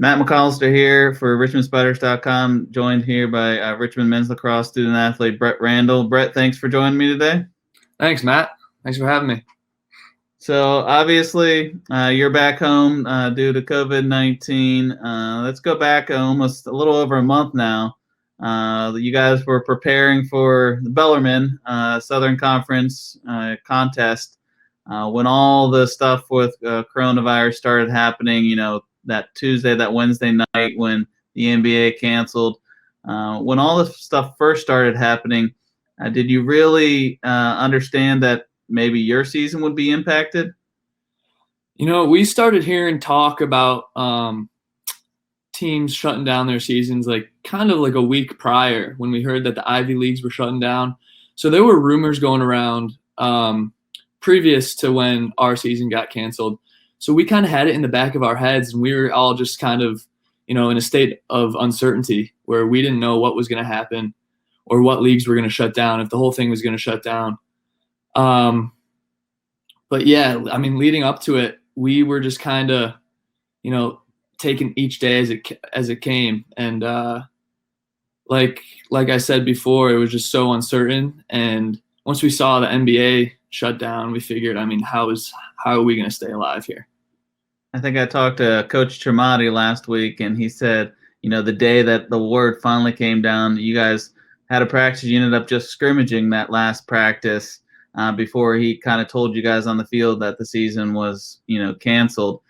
Matt McAllister here for RichmondSpiders.com, joined here by Richmond men's lacrosse student athlete Brett Randall. Brett, thanks for joining me today. Thanks, Matt. Thanks for having me. So obviously you're back home due to COVID-19. Let's go back almost a little over a month now. You guys were preparing for the Bellarmine Southern Conference contest when all the stuff with coronavirus started happening, that Tuesday, that Wednesday night when the NBA canceled. When all this stuff first started happening, did you really understand that maybe your season would be impacted? We started hearing talk about teams shutting down their seasons kind of like a week prior when we heard that the Ivy Leagues were shutting down. So there were rumors going around previous to when our season got canceled. So we kind of had it in the back of our heads, and we were all just kind of, in a state of uncertainty where we didn't know what was going to happen or what leagues were going to shut down, if the whole thing was going to shut down. But yeah, leading up to it, we were just kind of, taking each day as it came. And like I said before, it was just so uncertain. And once we saw the NBA shut down, we figured, how are we going to stay alive here? I think I talked to Coach Tremonti last week, and he said, the day that the word finally came down, you guys had a practice. You ended up just scrimmaging that last practice before he kind of told you guys on the field that the season was, canceled.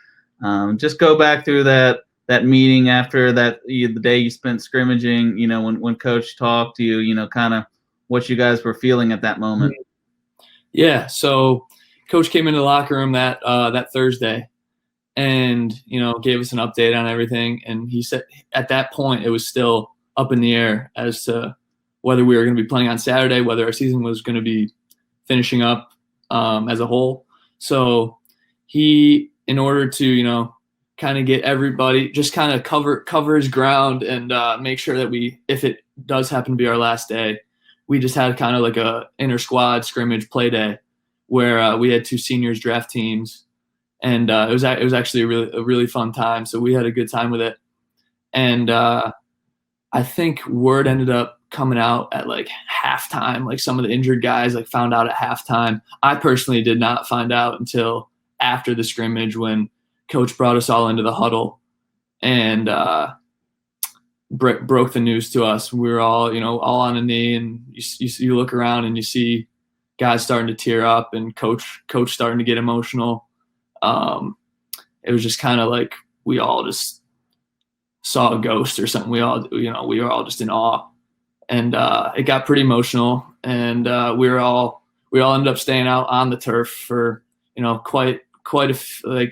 Just go back through that meeting after that, the day you spent scrimmaging, when Coach talked to you, kind of what you guys were feeling at that moment. Yeah, so Coach came into the locker room that Thursday and, gave us an update on everything. And he said at that point it was still up in the air as to whether we were going to be playing on Saturday, whether our season was going to be finishing up as a whole. So he, in order to, kind of get everybody, just kind of cover his ground and make sure that if it does happen to be our last day, we just had kind of like a inter squad scrimmage play day where we had two seniors draft teams, and it was actually a really fun time. So we had a good time with it, and I think word ended up coming out at halftime. Some of the injured guys found out at halftime. I personally did not find out until after the scrimmage when Coach brought us all into the huddle and broke the news to us. We were all, all on a knee, and you look around and you see guys starting to tear up and coach starting to get emotional. It was just kind of like we all just saw a ghost or something. We were all just in awe, and it got pretty emotional. And we all ended up staying out on the turf for quite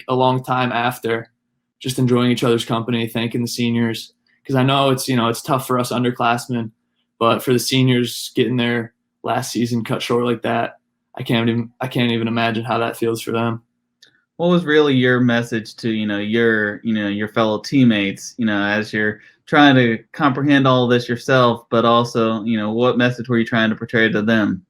a long time after, just enjoying each other's company, thanking the seniors. Because I know it's tough for us underclassmen, but for the seniors getting their last season cut short like that, I can't even imagine how that feels for them. What was really your message to your fellow teammates, as you're trying to comprehend all this yourself, but also what message were you trying to portray to them?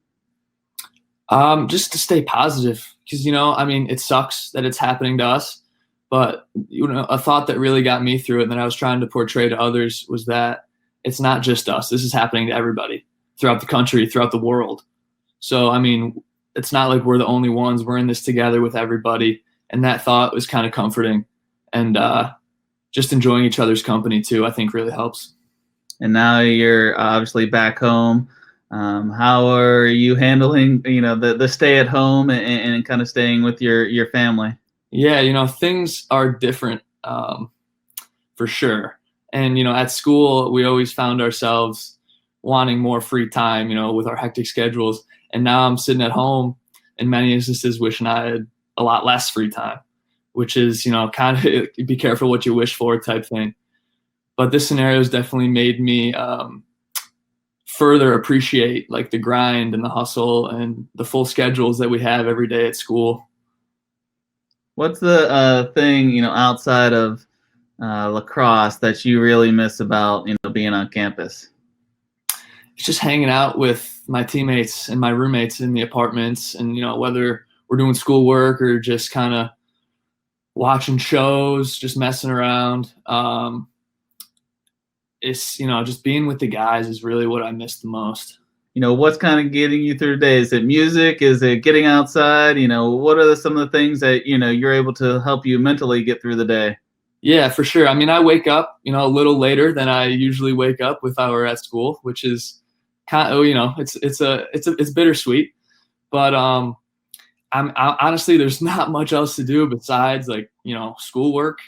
Just to stay positive, because it sucks that it's happening to us, but a thought that really got me through it and that I was trying to portray to others was that it's not just us. This is happening to everybody throughout the country, throughout the world. So it's not like we're the only ones. We're in this together with everybody, and that thought was kind of comforting, and just enjoying each other's company too, I think really helps. And now you're obviously back home. How are you handling, the stay at home and kind of staying with your family? Yeah, things are different for sure. And, at school, we always found ourselves wanting more free time, with our hectic schedules. And now I'm sitting at home in many instances wishing I had a lot less free time, which is, kind of be careful what you wish for type thing. But this scenario has definitely made me further appreciate the grind and the hustle and the full schedules that we have every day at school. What's the thing, outside of lacrosse that you really miss about, being on campus? It's just hanging out with my teammates and my roommates in the apartments, and, whether we're doing schoolwork or just kind of watching shows, just messing around. It's, just being with the guys is really what I miss the most. What's kind of getting you through the day? Is it music? Is it getting outside? What are some of the things that, you're able to help you mentally get through the day? Yeah, for sure. I mean, I wake up, a little later than I usually wake up if I were at school, which is kind of, it's bittersweet. But I honestly, there's not much else to do besides schoolwork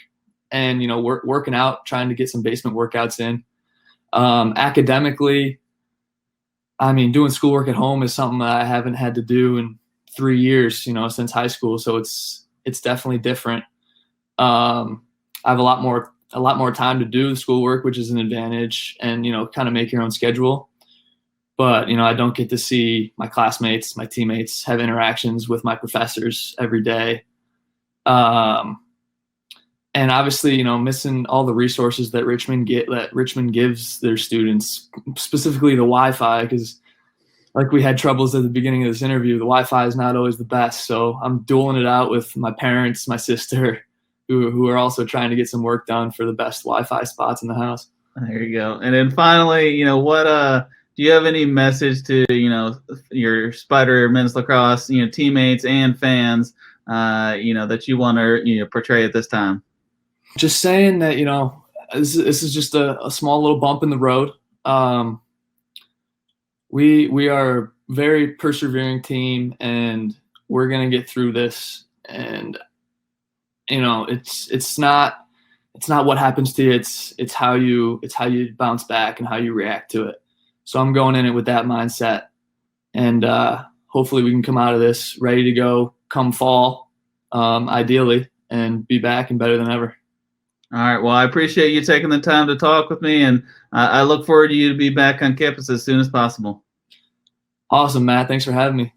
and working out, trying to get some basement workouts in. Academically, I mean, doing schoolwork at home is something that I haven't had to do in 3 years, since high school. So it's definitely different. I have a lot more time to do the schoolwork, which is an advantage, and kind of make your own schedule. But I don't get to see my classmates, my teammates, have interactions with my professors every day. And obviously, missing all the resources that Richmond gives their students, specifically the Wi-Fi, because like we had troubles at the beginning of this interview, the Wi-Fi is not always the best. So I'm dueling it out with my parents, my sister, who are also trying to get some work done for the best Wi-Fi spots in the house. There you go. And then finally, what do you have any message to your Spider men's lacrosse teammates and fans that you want to portray at this time? Just saying that this is just a small little bump in the road. We are a very persevering team, and we're gonna get through this. And it's not what happens to you. It's how you bounce back and how you react to it. So I'm going in it with that mindset, and hopefully we can come out of this ready to go come fall, ideally, and be back and better than ever. All right. Well, I appreciate you taking the time to talk with me, and I look forward to you to be back on campus as soon as possible. Awesome, Matt. Thanks for having me.